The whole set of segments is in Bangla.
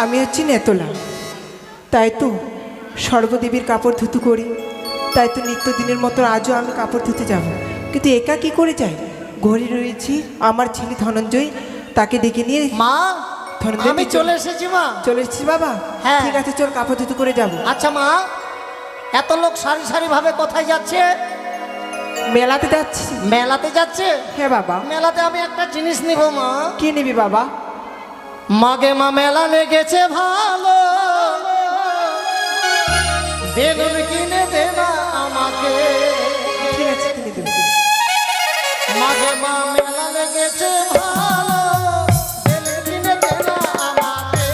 আমি হচ্ছি নেতলা, তাই তো সর্বদেবীর কাপড় ধুতু করি, তাই তো নিত্যদিনের মতো আজও আমি কাপড় ধুতে যাব। কিন্তু একা কি করে যাই? ঘরে রয়েছি আমার ছেলে ধনঞ্জয়, তাকে ডেকে নিয়ে। মা ধনঞ্জয়, আমি চলে এসেছি মা। চলে এসেছিস বাবা? হ্যাঁ। ঠিক আছে, চল কাপড় ধুতু করে যাব। আচ্ছা মা, এত লোক সারি সারি ভাবে কোথায় যাচ্ছে? মেলাতে যাচ্ছি। মেলাতে যাচ্ছে? হ্যাঁ বাবা। মেলাতে আমি একটা জিনিস নিব মা। কি নিবি বাবা? মাগে মা মেলা লেগেছে ভালো, বেলুন কিনে দে না আমাকে। ঠিক আছে, কিনে দেবো। মাগে মা মেলা লেগেছে ভালো, বেলুন কিনে দে না আমাকে।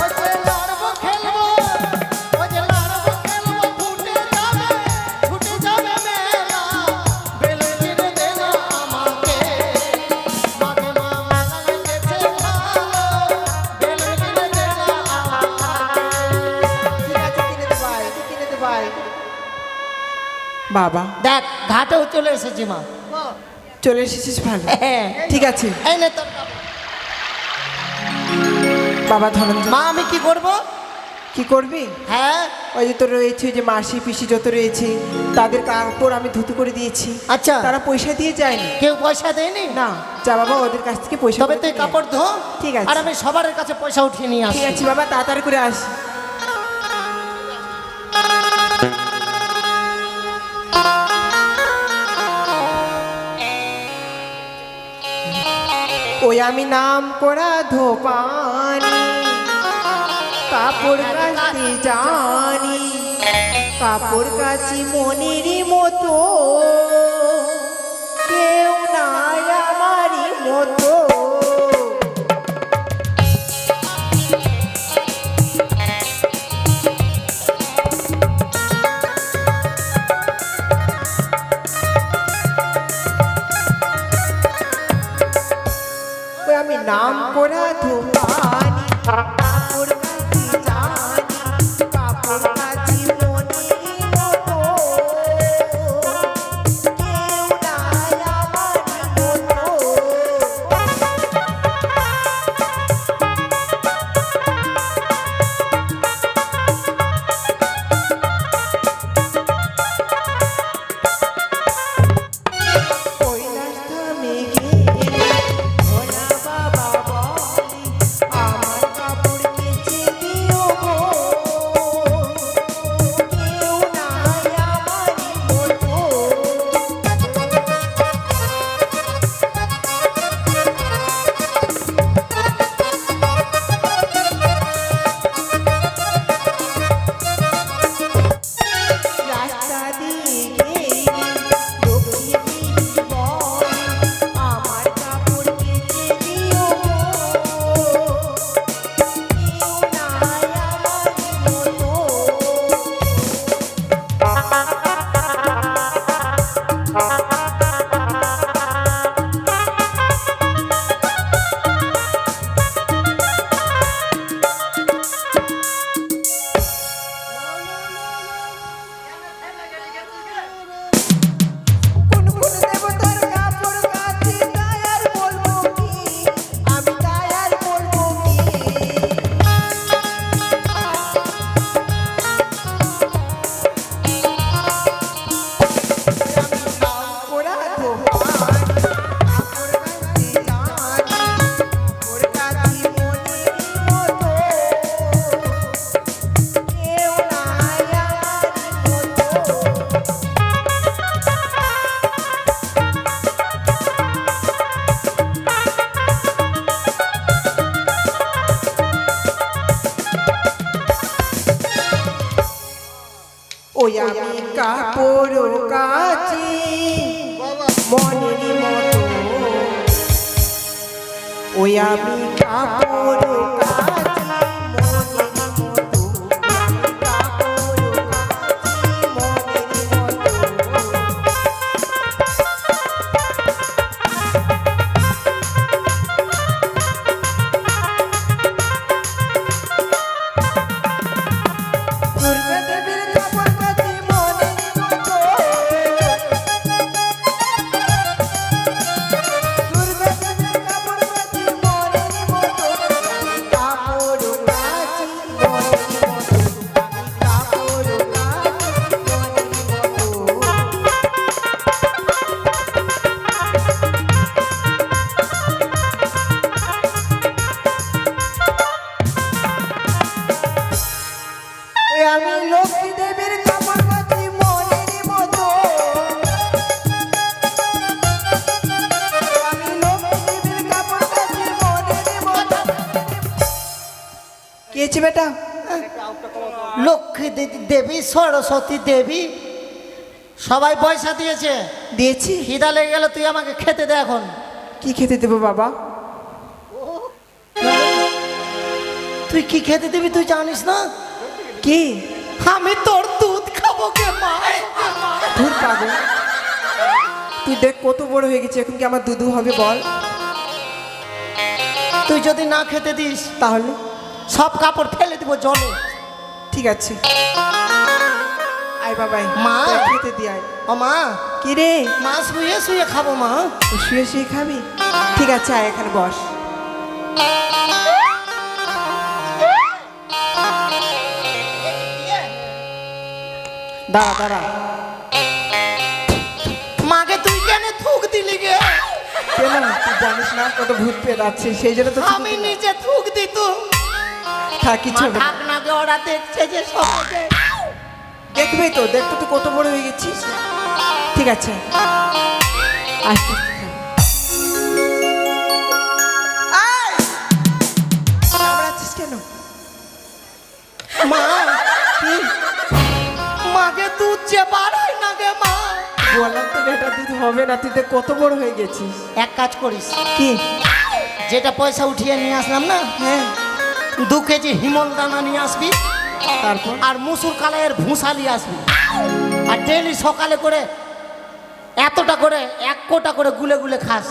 ওই যে লড়বো খেলবো, ওই যে লড়বো খেলবো, ছুটে যাবে মেলা, বেলুন কিনে দে না আমাকে। মাগে মা মেলা লেগেছে ভালো, বেলুন কিনে দে না আমাকে। ঠিক আছে, কিনে দেবো, আয়, কিনে দেবো, আয়। বাবা দেখ ঘাটেও চলে এসেছি মা। চলে এসেছিস, ভালো। হ্যাঁ ঠিক আছে এই নে তোর কাপড়। বাবা। ধনঞ্জয়, মা আমি কি করব? কি করবি? হ্যাঁ ওই যে তোর রয়েছে, ওই যে মাসি পিসি যত রয়েছে তাদের কাপড় আমি ধুতু করে দিয়েছি। আচ্ছা তারা পয়সা দিয়ে যায়নি। কেউ পয়সা দেয়নি? না, যা বাবা ওদের কাছ থেকে পয়সা তবে করে তুই নিয়ে আয়। কাপড় ধো। ঠিক আছে। আর আমি সবার কাছে পয়সা উঠিয়ে নিয়ে ঠিক আসি। আছে বাবা, তাড়াতাড়ি করে আস। ওই আমি নাম করা ধোপানি, কাপড় কাচতে জানি, কাপড় কাচি মনেরই মতো, কেউ নাই আমারই মতো। ওই আমি নাম করা ধোপানি, কাপড় কাচি জানি, কাপড় কাচি মনেরই মতো, কেউ নাই আমারই মতো। কৈলাস ধামে গেলে ভোলা বাবা বলে, আমার কাপড় কেচে দিও গো, কেউ নাই আমারই মতো। রাস্তা দিয়ে গেলে লক্ষ্মী বলে, আমার কাপড় কেচে দিও গো, কেউ নাই আমারই মতো। কোন কোন দেবতার কাপড় কাচি, তাই আর বলবো কি, আমি তাই আর বলবো কি। ওরা ধোপানি, কাপড় কাচতে জানি, কাপড় কাচি মনেরই মতো, কেউ নাই আমারই মতো। ওই আমি কাপড় কাচি মনেরই মতো, ওই আমি কাপড় কাচি মনেরই মতো, আমি কাপড় কাচি মনেরই মতো। দুর্গা দেবীর কাপড় কাচি মনেরই মতো, আমি লক্ষ্মী দেবীর কাপড় কাচি মনের মতো, আমি লক্ষ্মী দেবীর কাপড় কাচি মনের মতো। কি হয়েছে বেটা? লক্ষ্মী দেবী, সরস্বতী দেবী সবাই পয়সা দিয়েছে। দিয়েছি। খিদা লেগে গেলে তুই আমাকে খেতে দে এখন। কি খেতে দেবো বাবা? তুই কি খেতে দিবি তুই জানিস না? কি? আমি তোর দুধ খাবো কে মা। ধুর পাগল, তুই দেখ কত বড় হয়ে গেছে, এখন কি আমার দুধু হবে বল? তুই যদি না খেতে দিস তাহলে সব কাপড় ফেলে দিব জলে। ঠিক আছে, আয় বাবাই মা। তোর খেতে দি আয়। ও মা, কি রে? মা শুয়ে শুয়ে খাবো মা। ও শুয়ে শুয়ে খাবি? ঠিক আছে, আয় এখানে বস। দাঁড়া দাঁড়া। মাকে তুই কেন থুক দিলি গে? কেন? তুই জানিস না কত ভূত পেট আছে, সেই জন্য তো আমি নিজে থুক দিতুম। থাক, কিছু হবে না। থাক না গে, ওরা দেখছে যে সবাই। দেখবে তো, দেখতে তো কত বড় হয়ে গেছিস। ঠিক আছে, আস্তে আস্তে খা। আয়! কামড়াচ্ছিস কেন? মা, কি? মাকে দুধ যে বাড়াই না গে মা। বললাম তো বেটা দুধ হবে না, তুই তো কত বড় হয়ে গেছিস। এক কাজ করিস, কি? যেটা পয়সা উঠিয়ে নিয়ে আসলাম না, হ্যাঁ, 2 কেজি হিমল দানা নিয়ে আসবি, তারপর আর মুসুর কালাইয়ের ভুসা নিয়ে আসবি, আর ডেলি সকালে করে এতটা করে 1 কোটা করে গুলে গুলে খাস।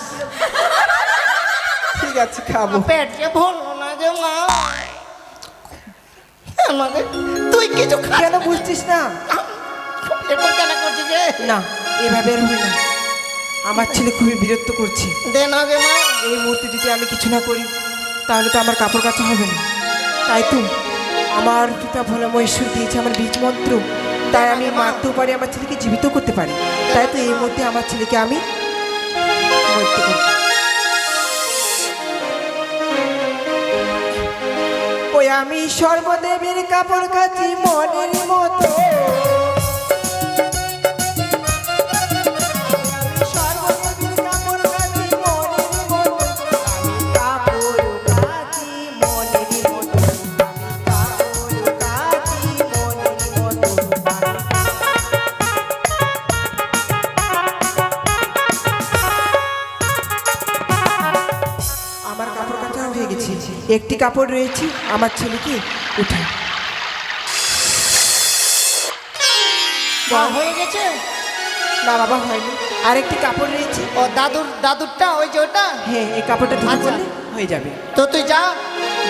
ঠিক আছে, খাবো। পেট যে ভরলো না গে মা। আমাকে তুই কিছু খা। কেন বুঝছিস না? এরকম কেন করছিস গে? না, এভাবে আর হয় না। আমার ছেলে খুবই বিরক্ত করছে। দে না গে মা। এই মুহূর্তে যদি আমি কিছু না করি তাহলে তো আমার কাপড় কাচা হবে না। তাই তো আমার পিতা ভোলা মহেশ্বর দিয়েছে আমার বীজ মন্ত্র, তাই আমি মারতেও পারি, আমার ছেলেকে জীবিত করতে পারি। তাই তো এই মুহূর্তে আমার ছেলেকে আমি মৃত্যু করব। ওই আমি সর্বদেবীর কাপড় কাচি মনের মতো, সর্বদেবীর কাপড় কাচি মনের মতো, আমি কাপড় কাচি মনের মতো, আমি কাপড় কাচি মনের মতো। আমার কাপড় কাচা হয়ে গেছে, একটি কাপড় রয়েছে, আমার ছেলেকে উঠাই। মা হয়ে গেছে? না বাবা, হয়নি, আরেকটি কাপড় রয়েছে। ও দাদুরটা ওই যে ওটা। হ্যাঁ, এই কাপড়টা ধুয়ে আচ্ছা। করলে হয়ে যাবে। তো তুই যা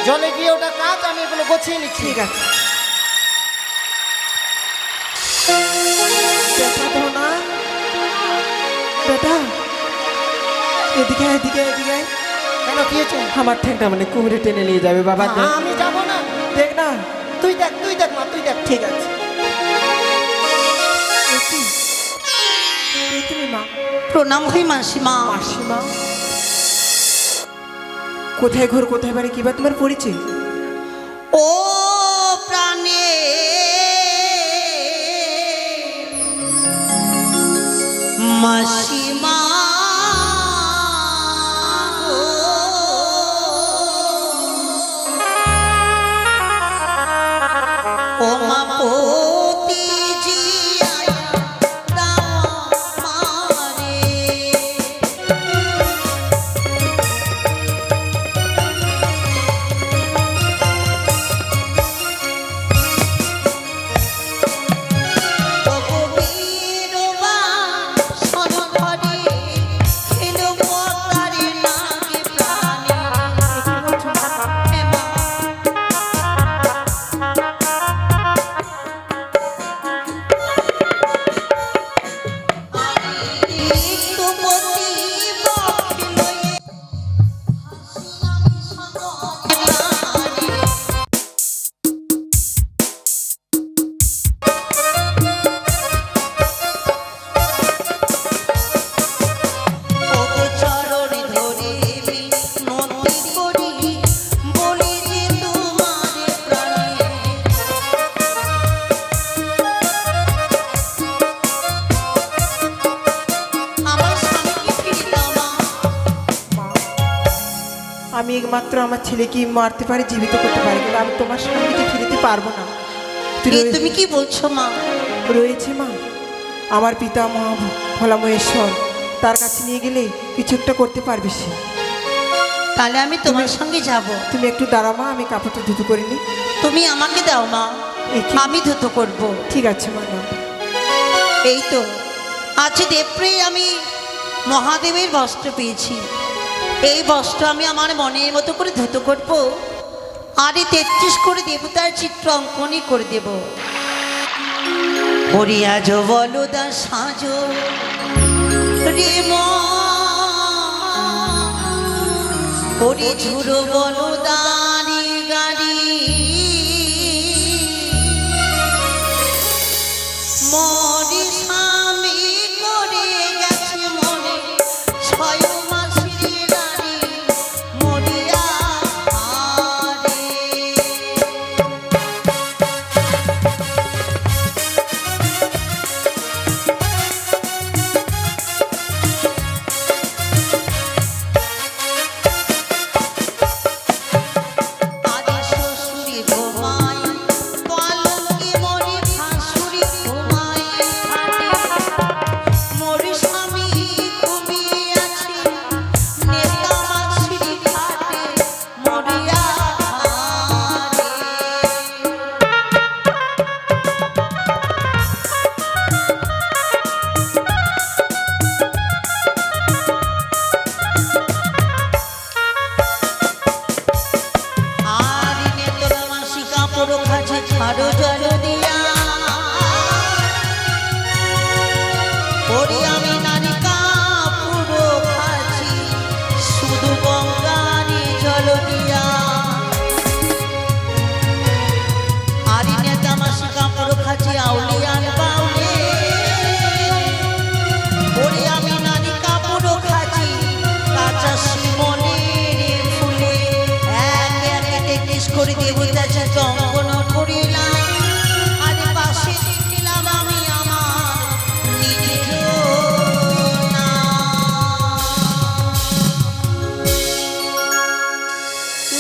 জলে গিয়ে ওটা কাজ, আমি এগুলো গোছিয়ে নিচ্ছি। ঠিক আছে। বেটা তো না, বেটা এদিকে আয়, এদিকে আয়, এদিকে আয়। কেন কি হয়েছে? আমার ঠ্যাংটা মানে কুমিরে টেনে নিয়ে যাবে বাবা। মা, আমি যাবো না। দেখ না। তুই দেখ মা, তুই দেখ। ঠিক আছে। এ কি? এ তুমি মা? প্রণাম হই মাসিমা। মাসিমা? কোথায় ঘর কোথায় বাড়ি, কি বা তোমার পরিচয়? ও প্রাণে মাসিমা ও মা পতি জিয়া মারে মাত্র আমার ছেলেকে মারতে পারে, জীবিত করতে পারে, কিন্তু আমি তোমার সঙ্গে ফিরতে পারবো না। তুমি কি বলছো মা? রয়েছে মা, আমার পিতা মা ভোলা মহেশ্বর, তার কাছে নিয়ে গেলে কিছু একটা করতে পারবে সে। তাহলে আমি তোমার সঙ্গে যাব। তুমি একটু দাঁড়াও মা, আমি কাপড়টা ধুতো করে নিই। তুমি আমাকে দাও মা, কি- আমি ধুত করব। ঠিক আছে মা, নাও। এই তো আজ দেবপ্রে আমি মহাদেবের বস্ত্র পেয়েছি। এই বস্ত্র আমি আমার মনের মতো করে ধুত করব, আর এই 33 করে দেবতার চিত্র অঙ্কনই করে দেব। হরিয়াজ বলদা সাজো রে হরি ঝুরো বলদানি গাড়ি মরি স্বামী করে গেছে মনে 6 মাসের রানী মরিয়া রে। আদি শ্বশুরে ঘুমায় পালঙ্কে মরি ভাসুরে ঘুমায় খাটে মরি স্বামী ঘুমিয়ে আছে নেতা মাছরি ঘাটে মরিয়া রে। আর নেতরা মাসি কাপড় খাছে ছাড়ো জল দিয়া ওরে আমি নারী কাপড় খাছি শুধু গঙ্গারি জল দিয়া। আর নেতা মাসি কাপড় খাছে আউলিয়ান বাউলে ওরে আমি নারী কাপড় খাছি কাঁচা শিমনের ফুলে এক এক 33 করে দেবতা চিত্র অঙ্কন করিলাম, আর পাশে লিখিলাম আমি আমার নিজের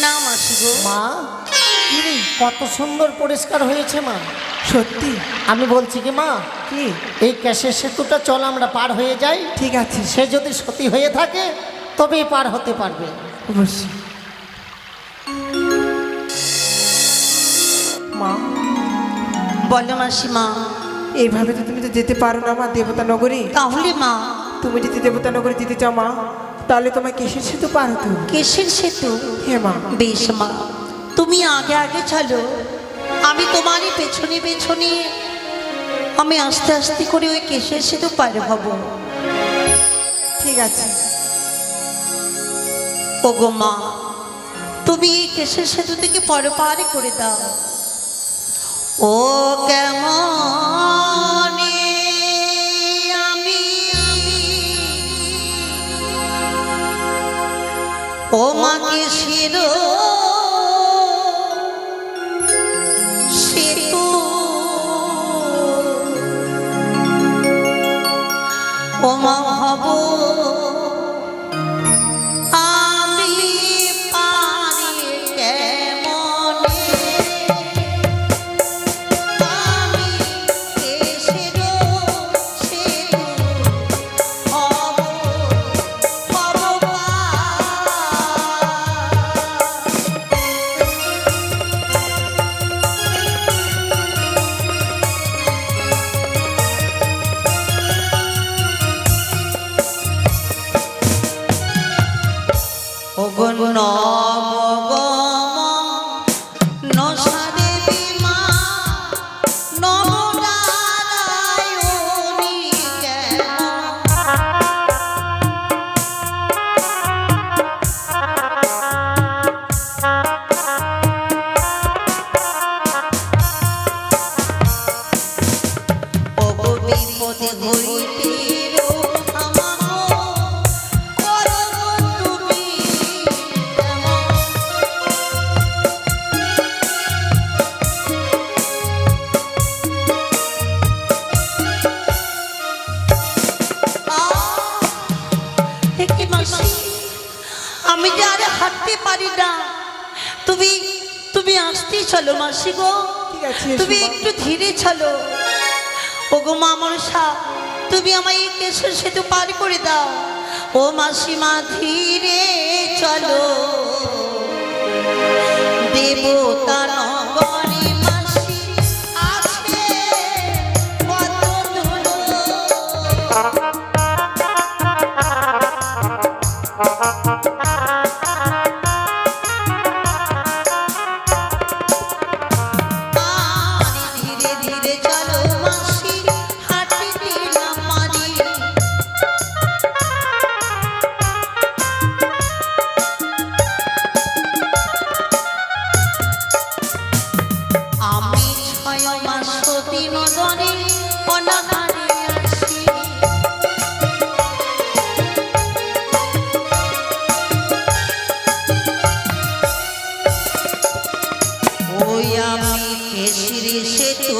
নাম আসিব। মা কিরে, কত সুন্দর পরিষ্কার হয়েছে মা। সত্যি? আমি বলছি কি মা, কি? এই ক্যাশের সেতুটা চল আমরা পার হয়ে যাই। ঠিক আছে, সে যদি সতী হয়ে থাকে তবেই পার হতে পারবে। অবশ্যই। মা, বলো মাসিমা। এইভাবে তো তুমি তো যেতে পারো না মা দেবতা নগরে। তাহলে মা, তুমি যদি দেবতা নগরে যেতে চাও মা, তাহলে তোমায় কেশের সেতু পার হতে হবে। কেশের সেতু? হ্যাঁ মা। বেশ মা, তুমি আগে আগে চলো, আমি তোমারই পেছনে পেছনে আমি আস্তে আস্তে করে ওই কেশের সেতু পার হব। ঠিক আছে। ওগো মা, তুমি এই কেশের সেতু থেকে পার করে দাও। ও কেমন আমি ও মাকে শিরো সেতু ও মা হব আমি পারি কেমনে আমি কেশের সেতু হব হব ওগো নবগম নসারে বিমা নবনারায়ণী কেমন ওগো বিপদে হইতে আমাগো করো তুমি কেমন আমি যে আর হাঁটতে পারি না। তুমি তুমি আসতেই চলো মাসি গো, ঠিক আছে, তুমি এসো মা। একটু ধীরে চলো। ওগো মা মনসা, তুমি আমায় এই কেশর সেতু পার করে দাও। ও মাসিমা ধীরে চলো, দেবতা নগরে মাসি আছে কত ধুলো। ধীরে ধীরে চলো মাসি, হাঁটিতে না পারি। আমি 6 মাস সতী নদনে অনাহারে আছি। ওই আমি কেশরী সেতু